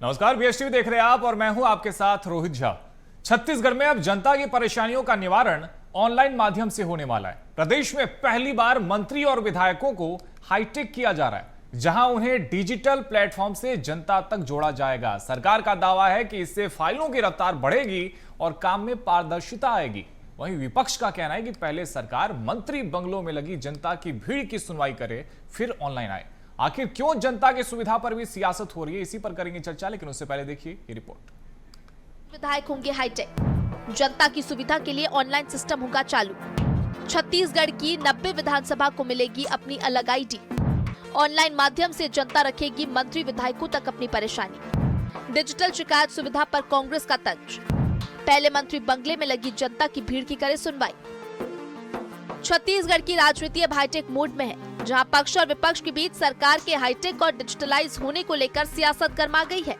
नमस्कार, बीएसटीवी देख रहे हैं आप और मैं हूं आपके साथ रोहित झा। छत्तीसगढ़ में अब जनता की परेशानियों का निवारण ऑनलाइन माध्यम से होने वाला है। प्रदेश में पहली बार मंत्री और विधायकों को हाईटेक किया जा रहा है, जहां उन्हें डिजिटल प्लेटफॉर्म से जनता तक जोड़ा जाएगा। सरकार का दावा है कि इससे फाइलों की रफ्तार बढ़ेगी और काम में पारदर्शिता आएगी। वहीं विपक्ष का कहना है कि पहले सरकार मंत्री बंगलों में लगी जनता की भीड़ की सुनवाई करे, फिर ऑनलाइन आए। आखिर क्यों जनता की सुविधा पर भी सियासत हो रही है, इसी पर करेंगे चर्चा, लेकिन उससे पहले देखिए ये रिपोर्ट। विधायक होंगे हाईटेक, जनता की सुविधा के लिए ऑनलाइन सिस्टम होगा चालू। छत्तीसगढ़ की 90 विधानसभा को मिलेगी अपनी अलग आईडी। ऑनलाइन माध्यम से जनता रखेगी मंत्री विधायकों तक अपनी परेशानी। डिजिटल शिकायत सुविधा पर कांग्रेस का तंज। पहले मंत्री बंगले में लगी जनता की भीड़ की करे सुनवाई। छत्तीसगढ़ की राजनीति अब हाईटेक मोड में है, जहां पक्ष और विपक्ष के बीच सरकार के हाईटेक और डिजिटलाइज होने को लेकर सियासत गर्मा गई है।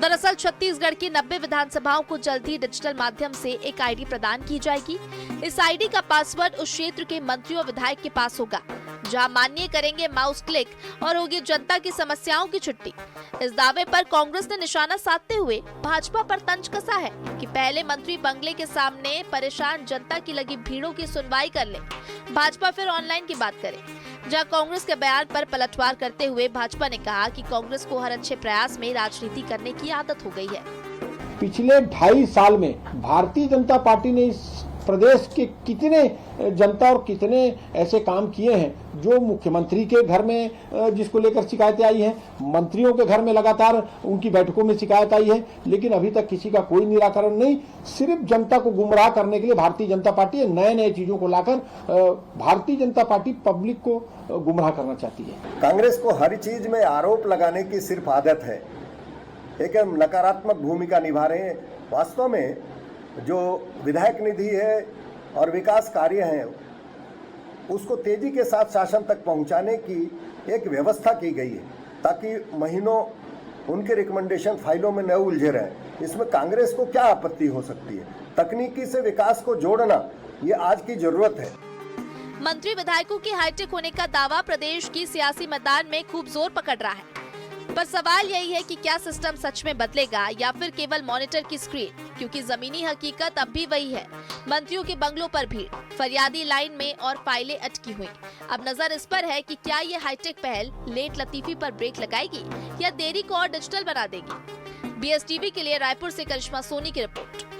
दरअसल छत्तीसगढ़ की 90 विधानसभाओं को जल्द ही डिजिटल माध्यम से एक आईडी प्रदान की जाएगी। इस आईडी का पासवर्ड उस क्षेत्र के मंत्री और विधायक के पास होगा, जहां मान्य करेंगे माउस क्लिक और होगी जनता की समस्याओं की छुट्टी। इस दावे पर कांग्रेस ने निशाना साधते हुए भाजपा पर तंज कसा है कि पहले मंत्री बंगले के सामने परेशान जनता की लगी भीड़ों की सुनवाई कर ले, भाजपा फिर ऑनलाइन की बात करे। जहां कांग्रेस के बयान पर पलटवार करते हुए भाजपा ने कहा कि कांग्रेस को हर अच्छे प्रयास में राजनीति करने की आदत हो गई है। पिछले 2.5 साल में भारतीय जनता पार्टी ने इस प्रदेश के कितने जनता और कितने ऐसे काम किए हैं जो मुख्यमंत्री के घर में जिसको लेकर शिकायतें आई हैं, मंत्रियों के घर में लगातार उनकी बैठकों में शिकायत आई है, लेकिन अभी तक किसी का कोई निराकरण नहीं। सिर्फ जनता को गुमराह करने के लिए भारतीय जनता पार्टी नए चीजों को लाकर भारतीय जनता पार्टी पब्लिक को गुमराह करना चाहती है। कांग्रेस को हर चीज में आरोप लगाने की सिर्फ आदत है, एक नकारात्मक भूमिका निभा रहे हैं। वास्तव में जो विधायक निधि है और विकास कार्य हैं, उसको तेजी के साथ शासन तक पहुंचाने की एक व्यवस्था की गई है, ताकि महीनों उनके रिकमेंडेशन फाइलों में न उलझे रहे। इसमें कांग्रेस को क्या आपत्ति हो सकती है? तकनीकी से विकास को जोड़ना ये आज की जरूरत है। मंत्री विधायकों के हाईटेक होने का दावा प्रदेश की सियासी मैदान में खूब जोर पकड़ रहा है, पर सवाल यही है कि क्या सिस्टम सच में बदलेगा या फिर केवल मॉनिटर की स्क्रीन, क्योंकि जमीनी हकीकत अब भी वही है। मंत्रियों के बंगलों पर भीड़, फरियादी लाइन में और फाइलें अटकी हुई। अब नजर इस पर है कि क्या ये हाईटेक पहल लेट लतीफी पर ब्रेक लगाएगी या देरी को और डिजिटल बना देगी। बीएसटीवी के लिए रायपुर से करिश्मा सोनी की रिपोर्ट।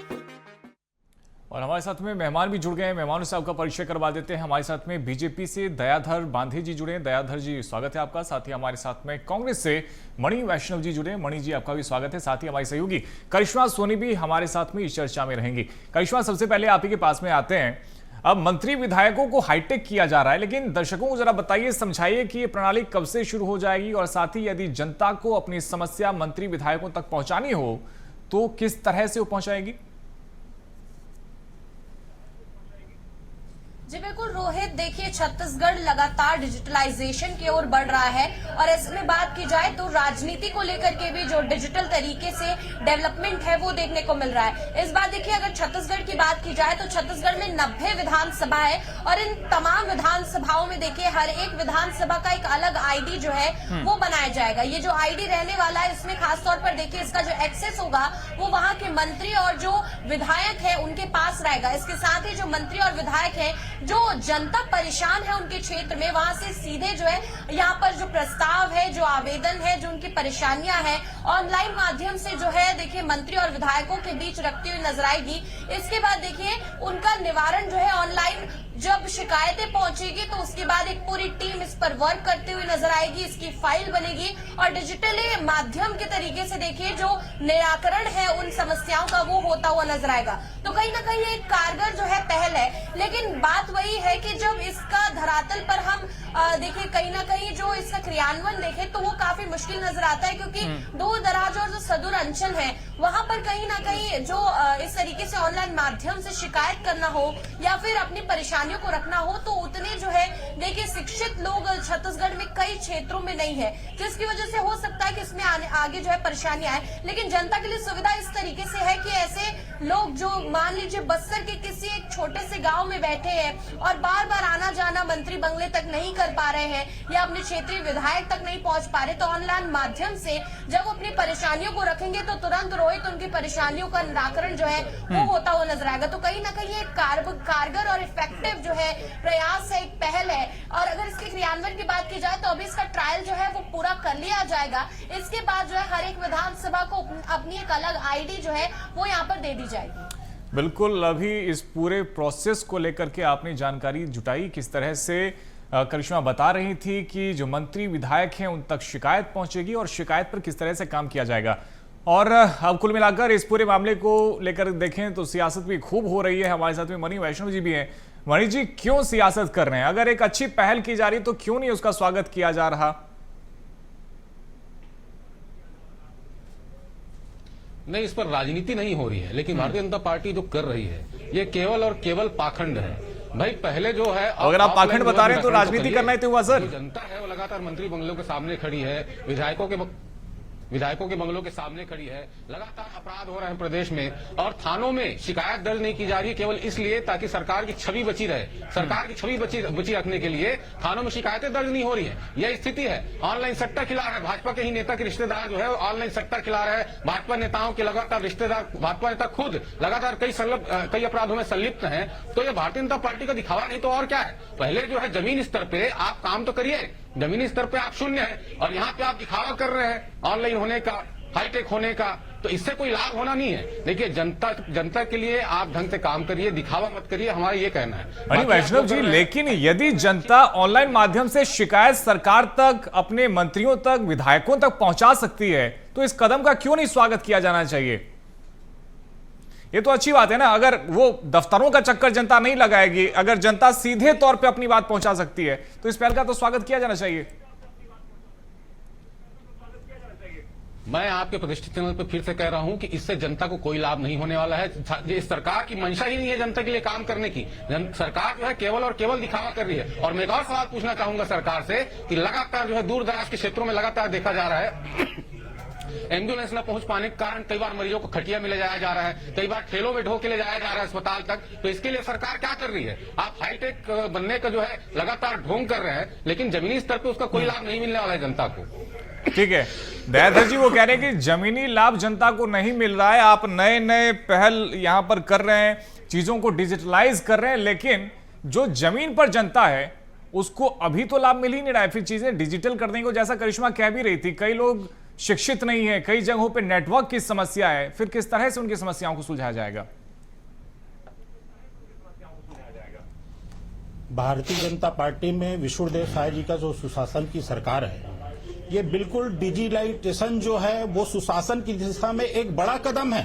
और हमारे साथ में मेहमान भी जुड़ गए हैं, मेहमानों से आपका परिचय करवा देते हैं। हमारे साथ में बीजेपी से दयाधर बांधे जी जुड़े हैं। दयाधर जी, स्वागत है आपका। साथ ही हमारे साथ में कांग्रेस से मणि वैष्णव जी जुड़े हैं। मणि जी, आपका भी स्वागत है। साथ ही हमारी सहयोगी करिश्मा सोनी भी हमारे साथ में इस चर्चा में रहेंगी। करिश्मा, सबसे पहले आप ही के पास में आते हैं। अब मंत्री विधायकों को हाईटेक किया जा रहा है, लेकिन दर्शकों को जरा बताइए, समझाइए कि ये प्रणाली कब से शुरू हो जाएगी, और साथ ही यदि जनता को अपनी समस्या मंत्री विधायकों तक पहुंचानी हो तो किस तरह से वो पहुंचाएगी? जी बिल्कुल रोहित, देखिए छत्तीसगढ़ लगातार डिजिटलाइजेशन की ओर बढ़ रहा है, और ऐसे में बात की जाए तो राजनीति को लेकर के भी जो डिजिटल तरीके से डेवलपमेंट है वो देखने को मिल रहा है। इस बार देखिए, अगर छत्तीसगढ़ की बात की जाए तो छत्तीसगढ़ में 90 विधानसभा है, और इन तमाम विधानसभाओं में देखिए हर एक विधानसभा का एक अलग आईडी जो है वो बनाया जाएगा। ये जो आईडी रहने वाला है, इसमें खासतौर पर देखिए इसका जो एक्सेस होगा वो वहां के मंत्री और जो विधायक है उनके पास रहेगा। इसके साथ ही जो मंत्री और विधायक है, जो जनता परेशान है उनके क्षेत्र में, वहां से सीधे जो है यहाँ पर जो प्रस्ताव है, जो आवेदन है, जो उनकी परेशानियां हैं, ऑनलाइन माध्यम से जो है देखिए मंत्री और विधायकों के बीच रखती हुई नजर आएगी। इसके बाद देखिए उनका निवारण जो है ऑनलाइन, जब शिकायतें पहुंचेगी तो उसके बाद एक पूरी टीम इस पर वर्क करती हुई नजर आएगी, इसकी फाइल बनेगी और डिजिटली माध्यम के तरीके से देखिए जो निराकरण है उन समस्याओं का वो होता हुआ नजर आएगा। तो कहीं ना कहीं एक कारगर जो है पहल है, लेकिन बात वही है कि जब इसका धरातल पर हम देखिए कहीं ना कहीं जो इसका क्रियान्वयन देखें तो वो काफी मुश्किल नजर आता है, क्योंकि दूर दराज और जो सुदूर अंचल है वहां पर कहीं ना कहीं जो इस तरीके से ऑनलाइन माध्यम से शिकायत करना हो या फिर अपनी परेशानियों को रखना हो, तो उतने जो है देखिए शिक्षित लोग छत्तीसगढ़ में कई क्षेत्रों में नहीं है, जिसकी वजह से हो सकता है कि इसमें आगे जो है परेशानी आए। लेकिन जनता के लिए सुविधा इस तरीके से है कि ऐसे लोग जो मान लीजिए बस्तर के किसी एक छोटे से गांव में बैठे हैं और बार बार आना जाना मंत्री बंगले तक नहीं कर पा रहे हैं या अपने क्षेत्रीय विधायक तक नहीं पहुंच पा रहे, तो ऑनलाइन माध्यम से जब वो अपनी परेशानियों को रखेंगे तो तुरंत रोहित उनकी परेशानियों का निराकरण जो है वो होता हुआ नजर आएगा। तो कहीं ना कहीं एक कारगर और इफेक्टिव जो है प्रयास है, एक पहल है। और अगर इसके क्रियान्वयन की बात की जाए तो अभी इसका ट्रायल जो है वो पूरा कर लिया जाएगा। इसके बाद जो है हर एक विधानसभा को अपनी एक अलग आईडी जो है वो यहाँ पर दे दी जाएगी। बिल्कुल, अभी इस पूरे प्रोसेस को लेकर के आपने जानकारी जुटाई, किस तरह से करिश्मा बता रही थी कि जो मंत्री विधायक हैं उन तक शिकायत पहुंचेगी और शिकायत पर किस तरह से काम किया जाएगा। और अब कुल मिलाकर इस पूरे मामले को लेकर देखें तो सियासत भी खूब हो रही है। हमारे साथ में मणि वैष्णव जी भी हैं। मणि जी, क्यों सियासत कर रहे हैं? अगर एक अच्छी पहल की जा रही तो क्यों नहीं उसका स्वागत किया जा रहा? नहीं, इस पर राजनीति नहीं हो रही है, लेकिन भारतीय जनता पार्टी जो कर रही है ये केवल और केवल पाखंड है। भाई पहले जो है, अगर आप पाखंड बता रहे हैं तो राजनीति करना ही तो हुआ सर। जनता है वो लगातार मंत्री बंगलों के सामने खड़ी है, विधायकों के बंगलों के सामने खड़ी है। लगातार अपराध हो रहे हैं प्रदेश में और थानों में शिकायत दर्ज नहीं की जा रही है, केवल इसलिए ताकि सरकार की छवि बची रहे। सरकार की छवि बची रखने के लिए थानों में शिकायतें दर्ज नहीं हो रही है। यह स्थिति है। ऑनलाइन सट्टा खिला रहे हैं, भाजपा के ही नेता के रिश्तेदार जो है ऑनलाइन सट्टा खिला रहे हैं। भाजपा नेताओं के लगातार रिश्तेदार, भाजपा नेता खुद लगातार कई अपराधों में संलिप्त हैं। तो यह भारतीय जनता पार्टी का दिखावा नहीं तो और क्या है। पहले जो है जमीन स्तर पे आप काम तो करिए, जमीनी स्तर पे आप शून्य है और यहाँ पे आप दिखावा कर रहे हैं ऑनलाइन होने का, हाईटेक होने का। तो इससे कोई लाभ होना नहीं है। देखिए, जनता के लिए आप ढंग से काम करिए, दिखावा मत करिए, हमारा ये कहना है। मणि वैष्णव जी, लेकिन यदि जनता ऑनलाइन माध्यम से शिकायत सरकार तक, अपने मंत्रियों तक, विधायकों तक पहुंचा सकती है तो इस कदम का क्यों नहीं स्वागत किया जाना चाहिए? ये तो अच्छी बात है ना। अगर वो दफ्तरों का चक्कर जनता नहीं लगाएगी, अगर जनता सीधे तौर पे अपनी बात पहुंचा सकती है तो इस पहल का तो स्वागत किया जाना चाहिए। मैं आपके प्रतिष्ठित चैनल पर फिर से कह रहा हूं कि इससे जनता को कोई लाभ नहीं होने वाला है। इस सरकार की मंशा ही नहीं है जनता के लिए काम करने की। सरकार जो है केवल और केवल दिखावा कर रही है। और मैं एक और सवाल पूछना चाहूंगा सरकार से कि लगातार जो है दूर दराज के क्षेत्रों में लगातार देखा जा रहा है एम्बुलेंस न पहुंच पाने के कारण कई बार मरीजों को खटिया में ले जाया जा रहा है, कई बार ठेलों में ढो के ले जाया जा रहा है अस्पताल तक। तो इसके लिए सरकार क्या कर रही है? आप हाईटेक बनने का जो है लगातार ढोंग कर रहे हैं, लेकिन जमीनी स्तर पे उसका कोई लाभ नहीं मिलने वाला है जनता को। ठीक है, दयाधर जी वो कह रहे हैं कि जमीनी लाभ जनता को नहीं मिल रहा है। आप नए नए पहल यहां पर कर रहे हैं, चीजों को डिजिटलाइज कर रहे हैं, लेकिन जो जमीन पर जनता है उसको अभी तो लाभ मिल ही नहीं रहा है। फिर चीजें डिजिटल करने को, जैसा करिश्मा कह भी रही थी, कई लोग शिक्षित नहीं है, कई जगहों पे नेटवर्क की समस्या है। फिर किस तरह से उनकी समस्याओं को सुलझाया जाएगा? भारतीय जनता पार्टी में विष्णुदेव साय जी का जो सुशासन की सरकार है, ये बिल्कुल डिजिटलाइजेशन जो है वो सुशासन की दिशा में एक बड़ा कदम है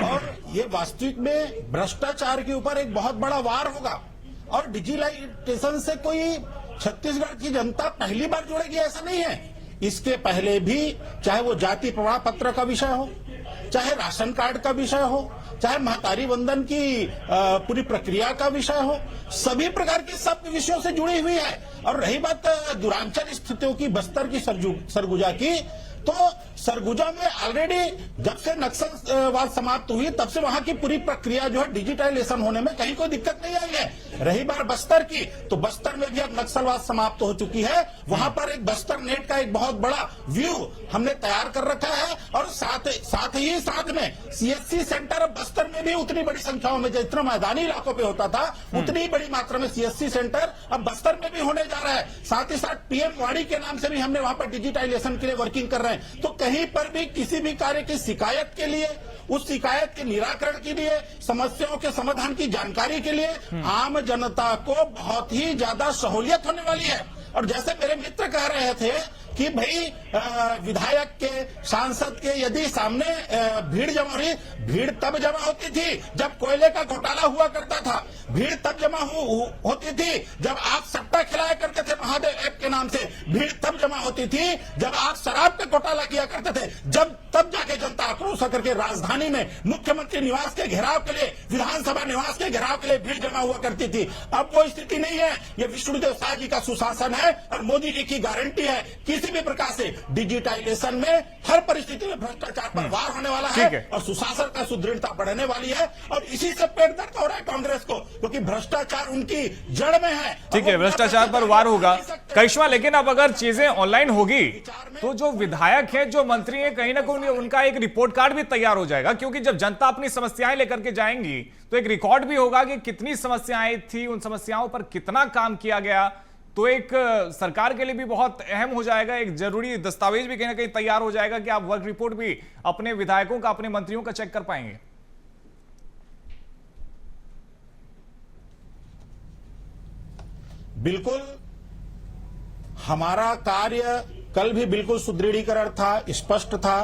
और ये वास्तविक में भ्रष्टाचार के ऊपर एक बहुत बड़ा वार होगा। और डिजिटलाइजेशन से कोई छत्तीसगढ़ की जनता पहली बार जुड़ेगी ऐसा नहीं है। इसके पहले भी चाहे वो जाति प्रमाण पत्र का विषय हो, चाहे राशन कार्ड का विषय हो, चाहे महतारी वंदन की पूरी प्रक्रिया का विषय हो, सभी प्रकार के सब विषयों से जुड़ी हुई है। और रही बात दूरांचल स्थितियों की, बस्तर की, सरगुजा की, तो सरगुजा में ऑलरेडी जब से नक्सलवाद समाप्त हुई तब से वहां की पूरी प्रक्रिया जो है डिजिटलाइजेशन होने में कहीं कोई दिक्कत नहीं आई है। रही बात बस्तर की, तो बस्तर में भी अब नक्सलवाद समाप्त हो चुकी है। वहां पर एक बस्तर नेट का एक बहुत बड़ा व्यू हमने तैयार कर रखा है और साथ में सीएससी सेंटर अब बस्तर में भी उतनी बड़ी संख्याओं में, जितना मैदानी इलाकों पे होता था उतनी बड़ी मात्रा में सीएससी सेंटर अब बस्तर में भी होने जा रहा है। साथ ही साथ पीएम वाड़ी के नाम से भी हमने वहां पर डिजिटाइजेशन के लिए वर्किंग कर रहे हैं। तो कहीं पर भी किसी भी कार्य की शिकायत के लिए, उस शिकायत के निराकरण के लिए, समस्याओं के समाधान की जानकारी के लिए आम जनता को बहुत ही ज्यादा सहूलियत होने वाली है। और जैसे मेरे मित्र कह रहे थे कि भाई विधायक के, सांसद के यदि सामने भीड़ जमा रही, भीड़ तब जमा होती थी जब कोयले का घोटाला हुआ करता था। भीड़ तब जमा होती थी जब आप सट्टा खिलाया करते थे महादेव ऐप के नाम से। भीड़ तब जमा होती थी जब आप शराब का घोटाला किया करते थे। तब जाके जनता आक्रोश होकर के राजधानी में मुख्यमंत्री निवास के घेराव के लिए, विधानसभा निवास के घेराव के लिए भीड़ जमा हुआ करती थी। अब वो स्थिति नहीं है। ये विष्णुदेव साय जी का सुशासन है और मोदी जी की गारंटी है किसी भी प्रकार से डिजिटाइजेशन में हर परिस्थिति में भ्रष्टाचार पर वार होने वाला है और सुशासन का सुदृढ़ता बढ़ने वाली है। और इसी से पेट दर्द हो रहा है कांग्रेस को, क्योंकि भ्रष्टाचार उनकी जड़ में है। ठीक है, भ्रष्टाचार पर वार होगा करिश्मा, लेकिन अब अगर चीजें ऑनलाइन होगी तो जो विधायक हैं, जो मंत्री हैं, कहीं ना कहीं उनका एक रिपोर्ट कार्ड भी तैयार हो जाएगा, क्योंकि जब जनता अपनी समस्याएं लेकर के जाएंगी तो एक रिकॉर्ड भी होगा कि कितनी समस्याएं थी, उन समस्याओं पर कितना काम किया गया। तो एक सरकार के लिए भी बहुत अहम हो जाएगा, एक जरूरी दस्तावेज भी कहीं ना कहीं तैयार हो जाएगा कि आप वर्क रिपोर्ट भी अपने विधायकों का, अपने मंत्रियों का चेक कर पाएंगे। बिल्कुल, हमारा कार्य कल भी बिल्कुल सुदृढ़ीकरण था, स्पष्ट था,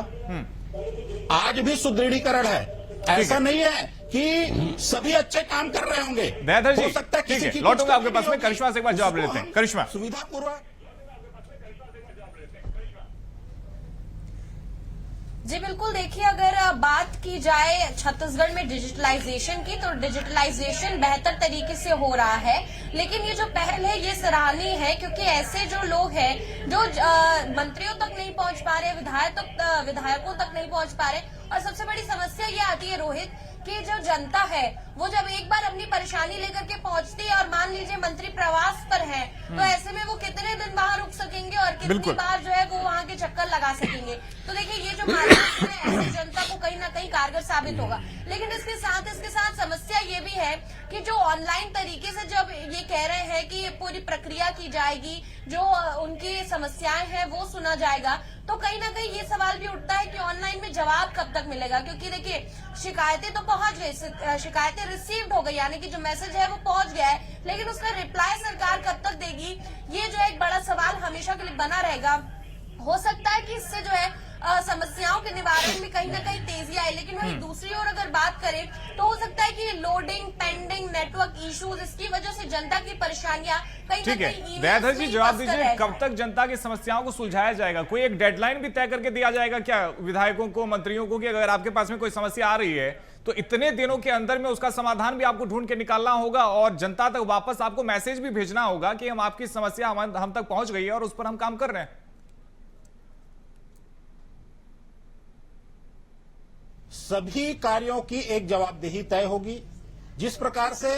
आज भी सुदृढ़ीकरण है। ऐसा नहीं है कि सभी अच्छे काम कर रहे होंगे। दयाधर जी, हो सकता है किसी की लौटूंगा आपके पास में। करिश्मा से एक बार जवाब लेते हैं। करिश्मा, सुविधापूर्वक। जी बिल्कुल, देखिए अगर बात की जाए छत्तीसगढ़ में डिजिटलाइजेशन की, तो डिजिटलाइजेशन बेहतर तरीके से हो रहा है। लेकिन ये जो पहल है ये सराहनीय है, क्योंकि ऐसे जो लोग हैं जो मंत्रियों तक नहीं पहुंच पा रहे, विधायकों तक नहीं पहुंच पा रहे। और सबसे बड़ी समस्या ये आती है रोहित कि जो जनता है वो जब एक बार अपनी परेशानी लेकर के पहुंचती है और मान लीजिए मंत्री प्रवास पर है, तो ऐसे में वो कितने दिन वहां रुक सकेंगे और कितनी बार जो है वो वहां के चक्कर लगा सकेंगे। तो देखिए ये जो माध्यम है ऐसे जनता को कहीं ना कहीं कारगर साबित होगा। लेकिन इसके साथ समस्या ये भी है कि जो ऑनलाइन तरीके से जब ये कह रहे हैं कि पूरी प्रक्रिया की जाएगी, जो उनकी समस्याएं हैं वो सुना जाएगा, तो कहीं ना कहीं ये सवाल भी उठता है कि ऑनलाइन में जवाब कब तक मिलेगा। क्योंकि देखिए शिकायतें तो पहुंच गई, शिकायतें रिसीव्ड हो गई, यानी कि जो मैसेज है वो पहुंच गया है, लेकिन उसका रिप्लाई सरकार कब तक देगी, ये जो एक बड़ा सवाल हमेशा के लिए बना रहेगा। हो सकता है कि इससे जो है समस्याओं के निवारण में कहीं ना कहीं तेजी आए, लेकिन वहीं दूसरी ओर अगर बात करें तो हो सकता है कि लोडिंग, पेंडिंग, नेटवर्क इश्यूज, इसकी वजह से जनता की परेशानियां कहीं ना कहीं। दयाधर जी जवाब दीजिए, कब तक जनता की समस्याओं को सुलझाया जाएगा? कोई एक डेडलाइन भी तय करके दिया जाएगा क्या विधायकों को, मंत्रियों को, कि अगर आपके पास में कोई समस्या आ रही है तो इतने दिनों के अंदर में उसका समाधान भी आपको ढूंढ के निकालना होगा और जनता तक वापस आपको मैसेज भी भेजना होगा कि हम आपकी समस्या हम तक पहुंच गई है और उस पर हम काम कर रहे हैं? सभी कार्यों की एक जवाबदेही तय होगी। जिस प्रकार से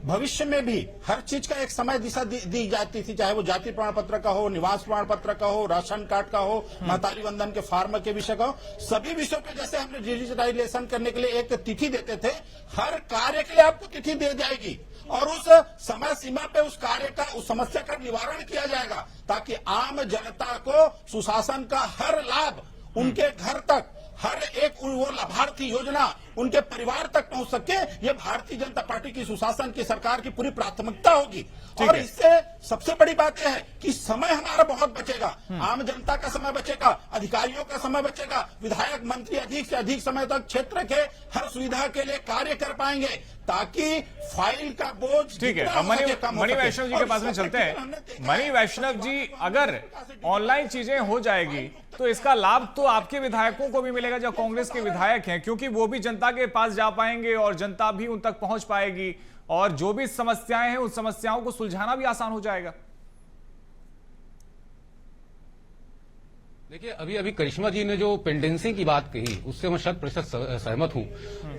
भविष्य में भी हर चीज का एक समय दिशा दी जाती थी, चाहे वो जाति प्रमाण पत्र का हो, निवास प्रमाण पत्र का हो, राशन कार्ड का हो, महतारी वंदन के फार्म के विषय का हो, सभी विषयों पे जैसे हमने डिजिटलाइजेशन करने के लिए एक तिथि देते थे, हर कार्य के लिए आपको तिथि दे जाएगी और उस समय सीमा पे उस कार्य का, उस समस्या का निवारण किया जाएगा, ताकि आम जनता को सुशासन का हर लाभ उनके घर तक, हर एक वो लाभार्थी योजना उनके परिवार तक पहुंच सके। ये भारतीय जनता पार्टी की सुशासन की सरकार की पूरी प्राथमिकता होगी। और इससे सबसे बड़ी बात यह है कि समय हमारा बहुत बचेगा, आम जनता का समय बचेगा, अधिकारियों का समय बचेगा, विधायक मंत्री अधिक से अधिक समय तक क्षेत्र के हर सुविधा के लिए कार्य कर पाएंगे, ताकि फाइल का बोझ। ठीक है, अब मणि वैष्णव जी के पास में चलते हैं। मणि वैष्णव जी, अगर ऑनलाइन चीजें हो जाएगी तो इसका लाभ तो आपके विधायकों को भी मिलेगा जो कांग्रेस के विधायक हैं, क्योंकि वो भी जनता के पास जा पाएंगे और जनता भी उन तक पहुंच पाएगी और जो भी समस्याएं हैं उन समस्याओं को सुलझाना भी आसान हो जाएगा। देखिए अभी करिश्मा जी ने जो पेंडेंसी की बात कही उससे मैं 100% सहमत हूं।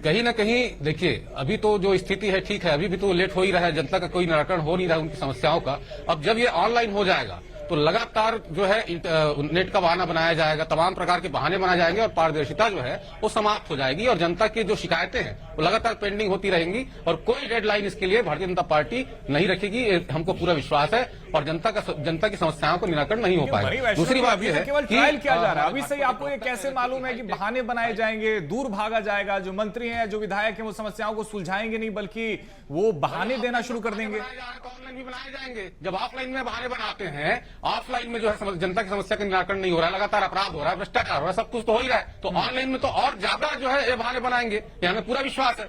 कहीं ना कहीं देखिए अभी तो जो स्थिति है ठीक है, अभी भी तो लेट हो ही रहा है, जनता का कोई निराकरण हो नहीं रहा है उनकी समस्याओं का। अब जब ये ऑनलाइन हो जाएगा तो लगातार जो है नेट का बहाना बनाया जाएगा, तमाम प्रकार के बहाने बनाए जाएंगे और पारदर्शिता जो है वो समाप्त हो जाएगी और जनता की जो शिकायतें हैं वो लगातार पेंडिंग होती रहेंगी और कोई डेडलाइन इसके लिए भारतीय जनता पार्टी नहीं रखेगी, हमको पूरा विश्वास है और जनता की समस्याओं को निराकरण नहीं हो पाएगा। दूसरी बात यह है केवल ट्रायल किया जा रहा है, अभी से आपको ये कैसे मालूम है कि बहाने बनाए जाएंगे, दूर भागा जाएगा, जो मंत्री हैं, जो विधायक हैं, वो समस्याओं को सुलझाएंगे नहीं बल्कि वो बहाने देना शुरू कर देंगे? ऑनलाइन भी बनाए जाएंगे। जब ऑफलाइन में बहाने बनाते हैं, ऑफलाइन में जो है जनता की समस्या का निराकरण नहीं हो रहा है, लगातार अपराध हो रहा है, भ्रष्टाचार हो रहा है, सब कुछ तो हो ही रहा है, तो ऑनलाइन में तो और ज्यादा जो है ये बहाने बनाएंगे, ये हमें पूरा विश्वास है।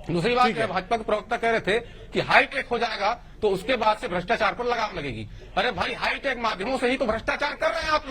दूसरी बात भाजपा के प्रवक्ता कह रहे थे कि हाईटेक हो जाएगा तो उसके बाद से भ्रष्टाचार पर लगाम लगेगी। अरे भाई, हाईटेक माध्यमों से ही तो भ्रष्टाचार कर रहे हैं आप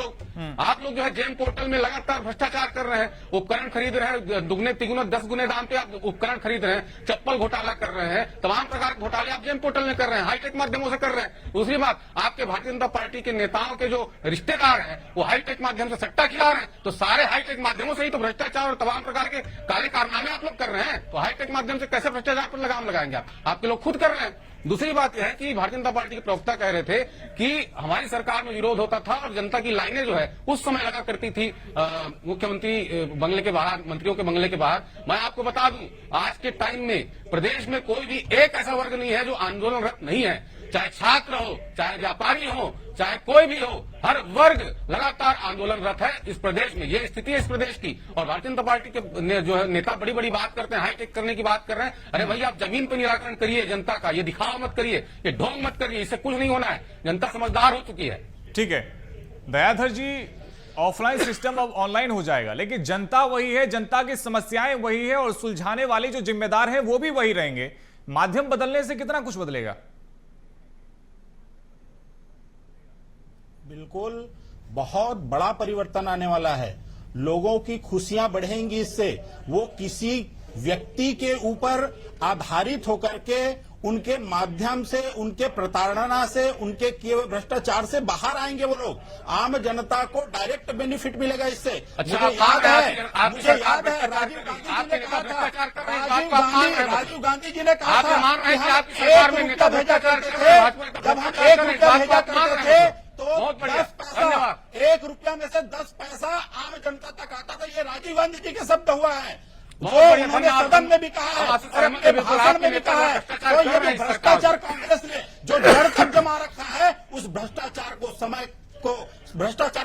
लोग जो है जेम पोर्टल में लगातार भ्रष्टाचार कर रहे हैं, उपकरण खरीद रहे हैं, दुगने तिगुने 10 गुने दाम पे आप उपकरण खरीद रहे हैं, चप्पल घोटाला कर रहे हैं, तमाम प्रकार के घोटाले आप जेम पोर्टल में कर रहे हैं, हाईटेक माध्यमों से कर रहे हैं। दूसरी बात, आपके भारतीय जनता पार्टी के नेताओं के जो रिश्तेदार हैं वो हाईटेक माध्यम से सट्टा खिला रहे हैं, तो सारे हाईटेक माध्यमों से ही तो भ्रष्टाचार और तमाम प्रकार के काले कारनामे आप लोग कर रहे हैं, तो हाईटेक माध्यम से कैसे भ्रष्टाचार पर लगाम लगाएंगे आप? आपके लोग खुद कर रहे हैं। दूसरी बात यह है कि भारतीय जनता पार्टी के प्रवक्ता कह रहे थे कि हमारी सरकार में विरोध होता था और जनता की लाइनें जो है उस समय लगा करती थी मुख्यमंत्री बंगले के बाहर, मंत्रियों के बंगले के बाहर। मैं आपको बता दूं, आज के टाइम में प्रदेश में कोई भी एक ऐसा वर्ग नहीं है जो आंदोलनरत नहीं है, चाहे छात्र हो, चाहे व्यापारी हो, चाहे कोई भी हो, हर वर्ग लगातार आंदोलनरत है इस प्रदेश में। ये स्थिति है इस प्रदेश की। और भारतीय जनता पार्टी के जो है नेता बड़ी बड़ी बात करते हैं, हाईटेक करने की बात कर रहे हैं। अरे भैया, आप जमीन पर निराकरण करिए जनता का, ये दिखावा मत करिए, ये ढोंग मत करिए, इससे कुछ नहीं होना है। जनता समझदार हो चुकी है। ठीक है दयाधर जी, ऑफलाइन सिस्टम अब ऑनलाइन हो जाएगा, लेकिन जनता वही है, जनता की समस्याएं वही है और सुलझाने वाले जो जिम्मेदार हैं वो भी वही रहेंगे। माध्यम बदलने से कितना कुछ बदलेगा? बिल्कुल बहुत बड़ा परिवर्तन आने वाला है। लोगों की खुशियां बढ़ेंगी इससे। वो किसी व्यक्ति के ऊपर आधारित होकर के उनके माध्यम से, उनके प्रताड़ना से, उनके किए हुए भ्रष्टाचार से बाहर आएंगे। वो लोग, आम जनता को डायरेक्ट बेनिफिट मिलेगा इससे। अच्छा, मुझे याद है राजीव गांधी जी ने कहा था कि हम 1 रुपया भेजा करते थे, जब हम 1 रुपया भेजा करते थे तो 10 पैसा, 1 रुपया में से 10 पैसा आम जनता तक आता था। ये राजीव गांधी जी के शब्द हुआ है, वो उन्होंने सदन में भी कहा है और अपने भाषण में भी कहा है। तो ये जो भ्रष्टाचार कांग्रेस ने जो जड़ तक जमा रखा है, उस भ्रष्टाचार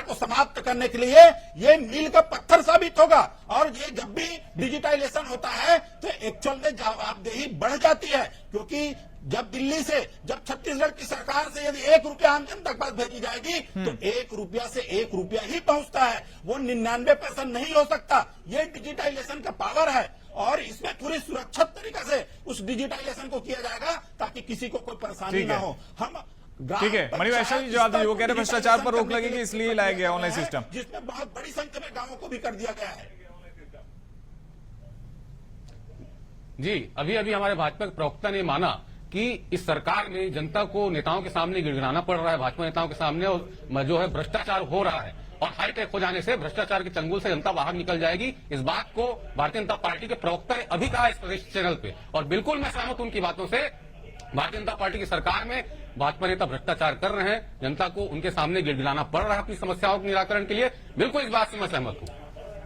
को समाप्त करने के लिए ये मील का पत्थर साबित होगा। और ये जब भी डिजिटाइजेशन होता है तो एक्चुअल में जवाबदेही बढ़ जाती है, क्योंकि जब दिल्ली से, जब छत्तीसगढ़ की सरकार से यदि 1 रुपया आम जनता के पास भेजी जाएगी तो 1 रुपया से 1 रुपया ही पहुंचता है, वो 99 पैसा नहीं हो सकता। ये डिजिटाइजेशन का पावर है और इसमें पूरी सुरक्षित तरीके से उस डिजिटाइजेशन को किया जाएगा ताकि किसी को कोई परेशानी ना हो। हम ठीक है, मणि वैष्णव जी जवाब दीजिए। वो कह रहे भ्रष्टाचार पर रोक लगेगी इसलिए लाया गया ऑनलाइन सिस्टम, जिसमें बहुत बड़ी संख्या में गांवों को भी कर दिया गया है। जी, अभी अभी हमारे भाजपा के प्रवक्ता ने माना कि इस सरकार में जनता को नेताओं के सामने गिड़गिड़ाना पड़ रहा है, भाजपा नेताओं के सामने, और जो है भ्रष्टाचार हो रहा है और हाईटेक हो जाने से भ्रष्टाचार के चंगुल से जनता बाहर निकल जाएगी। इस बात को भारतीय जनता पार्टी के प्रवक्ता ने अभी कहा इस प्रदेश चैनल पे, और बिल्कुल मैं सहमत हूं उनकी बातों से। भारतीय जनता पार्टी की सरकार में भाजपा नेता भ्रष्टाचार कर रहे हैं, जनता को उनके सामने गिड़गिड़ाना पड़ रहा है अपनी समस्याओं के निराकरण के लिए। बिल्कुल इस बात से मैं सहमत हूं।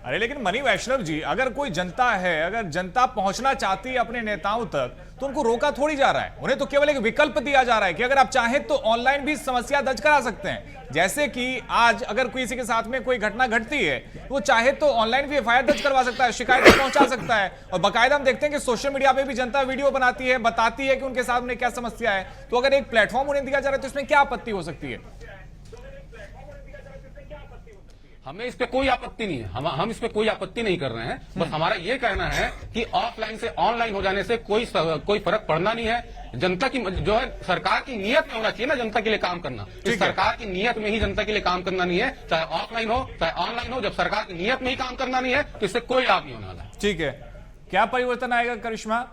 अरे लेकिन मणि वैष्णव जी, अगर कोई जनता है, अगर जनता पहुंचना चाहती है अपने नेताओं तक, तो उनको रोका थोड़ी जा रहा है। उन्हें तो केवल एक विकल्प दिया जा रहा है कि अगर आप चाहें तो ऑनलाइन भी समस्या दर्ज करा सकते हैं। जैसे कि आज अगर किसी के साथ में कोई घटना घटती है, वो चाहे तो ऑनलाइन भी एफआईआर दर्ज करवा सकता है, शिकायत पहुंचा सकता है। और बाकायदा हम देखते हैं कि सोशल मीडिया पे भी जनता वीडियो बनाती है, बताती है कि उनके साथ में क्या समस्या है। तो अगर एक प्लेटफॉर्म उन्हें दिया जा रहा है तो इसमें क्या आपत्ति हो सकती है? हमें इस पे कोई आपत्ति नहीं है, हम इस पे कोई आपत्ति नहीं कर रहे हैं। बस हमारा ये कहना है कि ऑफलाइन से ऑनलाइन हो जाने से कोई फर्क पड़ना नहीं है। जनता की जो है सरकार की नीयत में होना चाहिए ना जनता के लिए काम करना। इस सरकार की नीयत में ही जनता के लिए काम करना नहीं है, चाहे ऑफलाइन हो चाहे ऑनलाइन हो। जब सरकार की नीयत में ही काम करना नहीं है तो इससे कोई लाभ नहीं होने वाला है। ठीक है, क्या परिवर्तन आएगा करिश्मा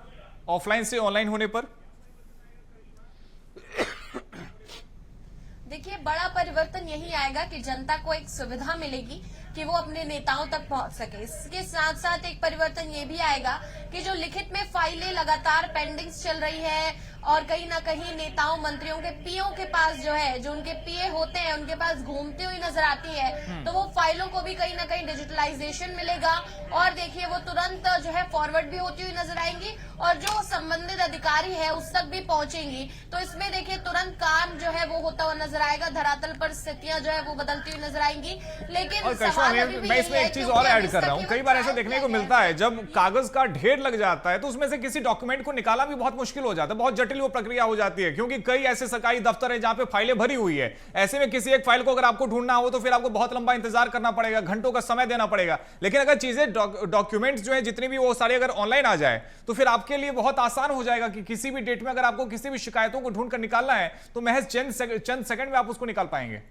ऑफलाइन से ऑनलाइन होने पर? देखिए, बड़ा परिवर्तन यही आएगा कि जनता को एक सुविधा मिलेगी कि वो अपने नेताओं तक पहुंच सके। इसके साथ साथ एक परिवर्तन ये भी आएगा कि जो लिखित में फाइलें लगातार पेंडिंग्स चल रही है और कहीं ना कहीं नेताओं मंत्रियों के पीओ के पास जो है, जो उनके पीए होते हैं उनके पास घूमती हुई नजर आती है, तो वो फाइलों को भी कहीं ना कहीं डिजिटलाइजेशन मिलेगा और देखिए वो तुरंत जो है फॉरवर्ड भी होती हुई नजर आएंगी और जो संबंधित अधिकारी है उस तक भी पहुंचेंगी। तो इसमें देखिए तुरंत काम जो है वो होता हुआ नजर आएगा, धरातल पर स्थितियां जो है वो बदलती हुई नजर आएंगी। लेकिन मैं इसमें एक चीज और ऐड कर रहा हूं। कई बार ऐसा देखने को मिलता है, जब कागज का ढेर लग जाता है तो उसमें से किसी डॉक्यूमेंट को निकालना भी बहुत मुश्किल हो जाता है, बहुत जटिल वो प्रक्रिया हो जाती है, क्योंकि कई ऐसे सरकारी दफ्तर है जहां पे फाइलें भरी हुई है। ऐसे में किसी एक फाइल को अगर आपको ढूंढना हो तो फिर आपको बहुत लंबा इंतजार करना पड़ेगा, घंटों का समय देना पड़ेगा। लेकिन अगर चीजें डॉक्यूमेंट्स जो है जितनी भी वो सारे अगर ऑनलाइन आ जाए तो फिर आपके लिए बहुत आसान हो जाएगा कि किसी भी डेट में अगर आपको किसी भी शिकायतों को ढूंढ कर निकालना है तो महज चंद सेकंड में आप उसको निकाल पाएंगे।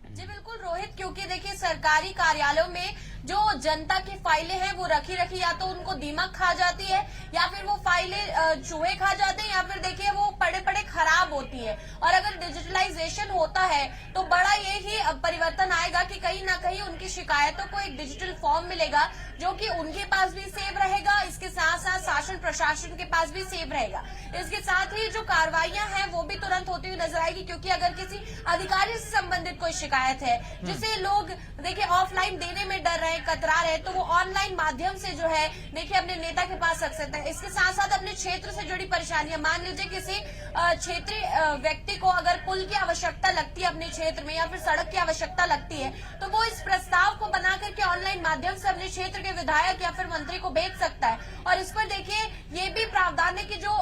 जी बिल्कुल रोहित, क्योंकि देखिए सरकारी कार्यालयों में जो जनता की फाइलें हैं वो रखी या तो उनको दीमक खा जाती है, या फिर वो फाइलें चूहे खा जाते हैं, या फिर देखिए वो पड़े खराब होती है। और अगर डिजिटलाइजेशन होता है तो बड़ा यही परिवर्तन आएगा कि कहीं ना कहीं उनकी शिकायतों को एक डिजिटल फॉर्म मिलेगा जो कि उनके पास भी सेव रहेगा, इसके साथ साथ शासन प्रशासन के पास भी सेव रहेगा। इसके साथ ही जो कार्रवाइयां हैं वो भी तुरंत होती हुई नजर आएगी, क्योंकि अगर किसी अधिकारी से संबंधित कोई शिकायत है जिसे लोग देखिए ऑफलाइन देने में डर रहे, कतरा रहे, तो वो ऑनलाइन माध्यम से जो है देखिए अपने नेता के पास रख सकते हैं। इसके साथ साथ अपने क्षेत्र से जुड़ी परेशानियां, मान लीजिए किसी क्षेत्रीय व्यक्ति को अगर पुल की आवश्यकता लगती है अपने क्षेत्र में, या फिर सड़क की आवश्यकता लगती है, तो वो इस प्रस्ताव को बना करके ऑनलाइन माध्यम से अपने क्षेत्र के विधायक या फिर मंत्री को भेज सकता है। और इस पर देखिए ये भी प्रावधान है कि जो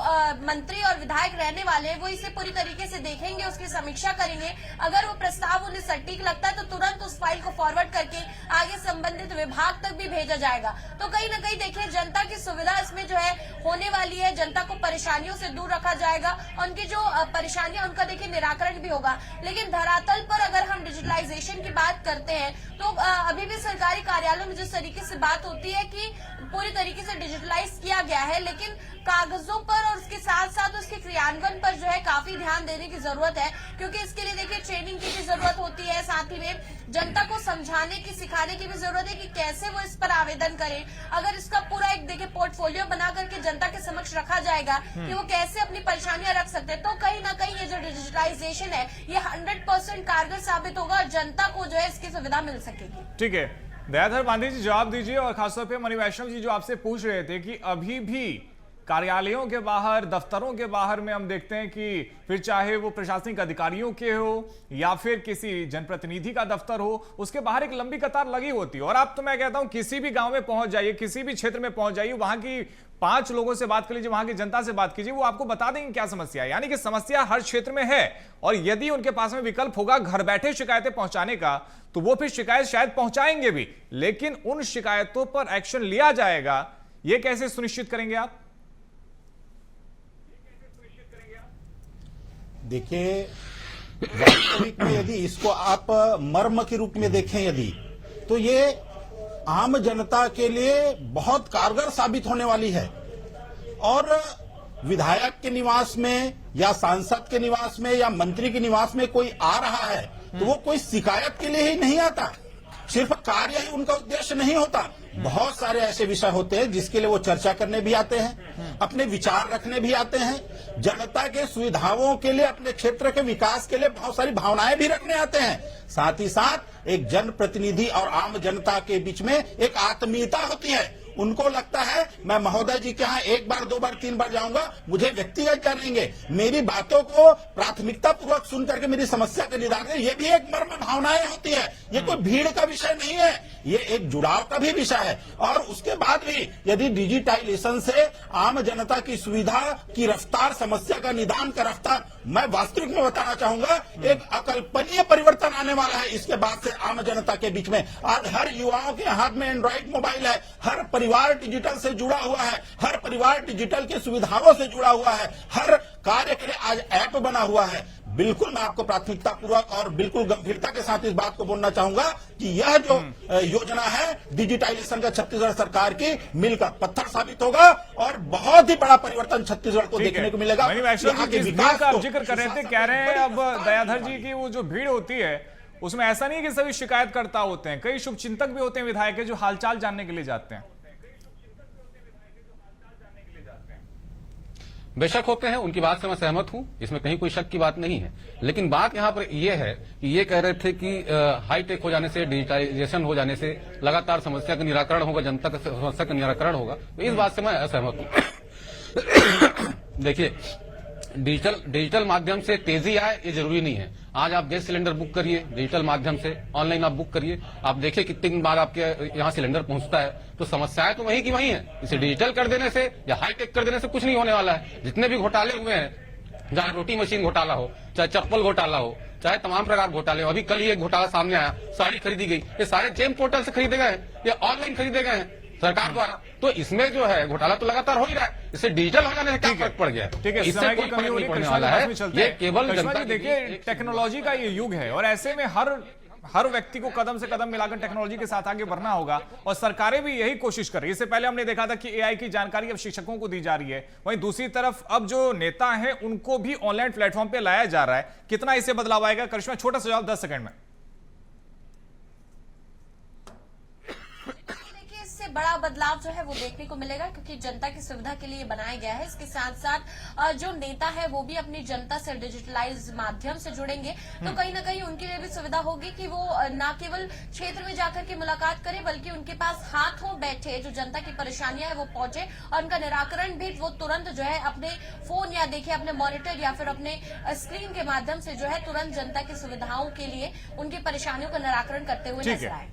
मंत्री और विधायक रहने वाले हैं वो इसे पूरी तरीके से देखेंगे, उसकी समीक्षा करेंगे। अगर वो प्रस्ताव उन्हें सटीक लगता है तो तुरंत उस फाइल को फॉरवर्ड करके आगे संबंधित विभाग तक भी भेजा जाएगा। तो कहीं ना कहीं देखिए जनता की सुविधा इसमें जो है होने वाली है, जनता को परेशानियों से दूर रखा जाएगा, उनकी जो परेशानियां उनका देखिए निराकरण भी होगा। लेकिन धरातल पर अगर हम डिजिटलाइजेशन की बात करते हैं तो अभी भी सरकारी कार्यालयों में जिस तरीके से बात होती है कि पूरी तरीके से डिजिटलाइज किया गया है, लेकिन कागजों पर और उसके साथ साथ उसके क्रियान्वयन पर जो है काफी ध्यान देने की जरूरत है, क्योंकि इसके लिए देखिए ट्रेनिंग की भी जरूरत होती है, साथ ही में जनता को समझाने की, सिखाने की भी जरूरत है कि कैसे वो इस पर आवेदन करें। अगर इसका पूरा एक देखिए पोर्टफोलियो बना करके जनता के समक्ष रखा जाएगा कि वो कैसे अपनी परेशानियां रख सकते हैं, तो कहीं ना कहीं ये जो डिजिटलाइजेशन है ये 100% कारगर साबित होगा और जनता को जो है इसकी सुविधा मिल सकेगी। ठीक है, दयाधर पांडे जी जवाब दीजिए। और खासतौर पे मणि वैष्णव जी जो आपसे पूछ रहे थे कि अभी भी कार्यालयों के बाहर, दफ्तरों के बाहर में हम देखते हैं कि फिर चाहे वो प्रशासनिक अधिकारियों के हो या फिर किसी जनप्रतिनिधि का दफ्तर हो, उसके बाहर एक लंबी कतार लगी होती है। और आप तो मैं कहता हूं किसी भी गांव में पहुंच जाइए, किसी भी क्षेत्र में पहुंच जाइए, वहां की 5 लोगों से बात कर लीजिए, वहां की जनता से बात कीजिए, वो आपको बता देंगे क्या समस्या है। यानी कि समस्या हर क्षेत्र में है, और यदि उनके पास में विकल्प होगा घर बैठे शिकायतें पहुंचाने का तो वो फिर शिकायत शायद पहुंचाएंगे भी, लेकिन उन शिकायतों पर एक्शन लिया जाएगा, ये कैसे सुनिश्चित करेंगे आप? देखिए, वास्तविक में यदि इसको आप मर्म के रूप में देखें यदि, तो ये आम जनता के लिए बहुत कारगर साबित होने वाली है। और विधायक के निवास में या सांसद के निवास में या मंत्री के निवास में कोई आ रहा है तो वो कोई शिकायत के लिए ही नहीं आता, सिर्फ कार्य ही उनका उद्देश्य नहीं होता। बहुत सारे ऐसे विषय होते हैं जिसके लिए वो चर्चा करने भी आते हैं, अपने विचार रखने भी आते हैं, जनता के सुविधाओं के लिए, अपने क्षेत्र के विकास के लिए बहुत सारी भावनाएं भी रखने आते हैं। साथ ही साथ एक जनप्रतिनिधि और आम जनता के बीच में एक आत्मीयता होती है। उनको लगता है मैं महोदय जी के यहाँ 1 बार 2 बार 3 बार जाऊंगा, मुझे व्यक्तिगत जानेंगे, मेरी बातों को प्राथमिकता पूर्वक सुन करके मेरी समस्या का निदान, ये भी एक मर्म भावनाएं होती है। ये कोई भीड़ का विषय नहीं है, ये एक जुड़ाव का भी विषय है। और उसके बाद भी यदि डिजिटाइजेशन से आम जनता की सुविधा की रफ्तार, समस्या का निदान का रफ्तार, मैं वास्तविक में बताना चाहूंगा एक अकल्पनीय परिवर्तन आने वाला है इसके बाद से आम जनता के बीच में। आज हर युवाओं के हाथ में एंड्रॉइड मोबाइल है, हर परिवार डिजिटल से जुड़ा हुआ है, हर परिवार डिजिटल की सुविधाओं से जुड़ा हुआ है, हर कार्य के लिए आज ऐप बना हुआ है। बिल्कुल मैं आपको प्राथमिकता पूर्वक और बिल्कुल गंभीरता के साथ इस बात को बोलना चाहूंगा कि यह जो योजना है डिजिटाइजेशन का छत्तीसगढ़ सरकार की मील का पत्थर साबित होगा और बहुत ही बड़ा परिवर्तन छत्तीसगढ़ को देखने को मिलेगा। मणि वैष्णव जी जिस भीड़ का आप जिक्र कर रहे थे, कह रहे हैं अब दयाधर जी की वो जो भीड़ होती है उसमें ऐसा नहीं है कि सभी शिकायतकर्ता होते हैं, कई शुभचिंतक भी होते हैं विधायक के जो हालचाल जानने के लिए जाते हैं। बेशक होते हैं, उनकी बात से मैं सहमत हूं, इसमें कहीं कोई शक की बात नहीं है। लेकिन बात यहां पर यह है कि ये कह रहे थे कि हाईटेक हो जाने से, डिजिटाइजेशन हो जाने से लगातार समस्या का निराकरण होगा, जनता का समस्या का निराकरण होगा, तो इस बात से मैं असहमत हूं। देखिए, डिजिटल माध्यम से तेजी आए ये जरूरी नहीं है। आज आप गैस सिलेंडर बुक करिए डिजिटल माध्यम से, ऑनलाइन आप बुक करिए, आप देखिए कितनी दिन बाद आपके यहाँ सिलेंडर पहुंचता है। तो समस्याएं तो वहीं की वहीं है। इसे डिजिटल कर देने से या हाईटेक कर देने से कुछ नहीं होने वाला है। जितने भी घोटाले हुए हैं, चाहे रोटी मशीन घोटाला हो, चाहे चप्पल घोटाला हो, चाहे तमाम प्रकार घोटाले हो, अभी कल ही एक घोटाला सामने आया, साड़ी खरीदी गई, ये सारे जेम पोर्टल से खरीदे गए हैं या ऑनलाइन खरीदे गए हैं सरकार द्वारा। तो इसमें जो है घोटाला तो लगातार हो ही रहा है। इससे डिजिटल हो जाने से क्या फर्क पड़ गया? ठीक है, इससे समय की कोई कमी फर्क हो रही नहीं है। पड़ने कृष्णा वाला जी, है। बाद में चलते ये हैं। केवल कृष्णा जनता जी, के देखिए लिए टेक्नोलॉजी का ये युग है और ऐसे में हर व्यक्ति को कदम से कदम मिलाकर टेक्नोलॉजी के साथ आगे बढ़ना होगा और सरकारें भी यही कोशिश कर रही है। इससे पहले हमने देखा था कि एआई की जानकारी अब शिक्षकों को दी जा रही है, वहीं दूसरी तरफ अब जो नेता हैं उनको भी ऑनलाइन प्लेटफॉर्म पे लाया जा रहा है। कितना इससे बदलाव आएगा? करिश्मा, छोटा सा जवाब 10 सेकंड में। बड़ा बदलाव जो है वो देखने को मिलेगा, क्योंकि जनता की सुविधा के लिए बनाया गया है। इसके साथ साथ जो नेता है वो भी अपनी जनता से डिजिटलाइज माध्यम से जुड़ेंगे, तो कहीं ना कहीं उनके लिए भी सुविधा होगी कि वो न केवल क्षेत्र में जाकर के मुलाकात करें, बल्कि उनके पास हाथों बैठे जो जनता की परेशानियां है वो पहुंचे और उनका निराकरण भी वो तुरंत जो है अपने फोन या देखिए अपने मॉनिटर या फिर अपने स्क्रीन के माध्यम से जो है तुरंत जनता की सुविधाओं के लिए उनकी परेशानियों का निराकरण करते हुए नजर आए।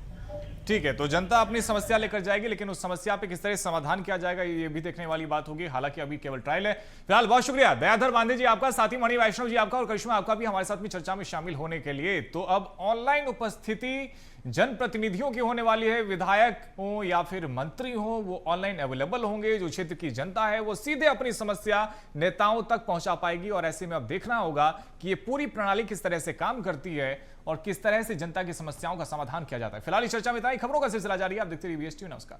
ठीक है, तो जनता अपनी समस्या लेकर जाएगी, लेकिन उस समस्या पे किस तरह समाधान किया जाएगा ये भी देखने वाली बात होगी। हालांकि अभी केवल ट्रायल है। फिलहाल बहुत शुक्रिया दयाधर बांदे जी आपका, साथ ही मणि वैष्णव जी आपका और करिश्मा आपका भी हमारे साथ में चर्चा में शामिल होने के लिए। तो अब ऑनलाइन उपस्थिति जनप्रतिनिधियों की होने वाली है। विधायक हो या फिर मंत्री हो, वो ऑनलाइन अवेलेबल होंगे। जो क्षेत्र की जनता है वो सीधे अपनी समस्या नेताओं तक पहुंचा पाएगी और ऐसे में अब देखना होगा कि ये पूरी प्रणाली किस तरह से काम करती है और किस तरह से जनता की समस्याओं का समाधान किया जाता है। फिलहाल इस चर्चा में इतना ही। खबरों का सिलसिला जारी है, आप देखते रहिए BSTV। नमस्कार।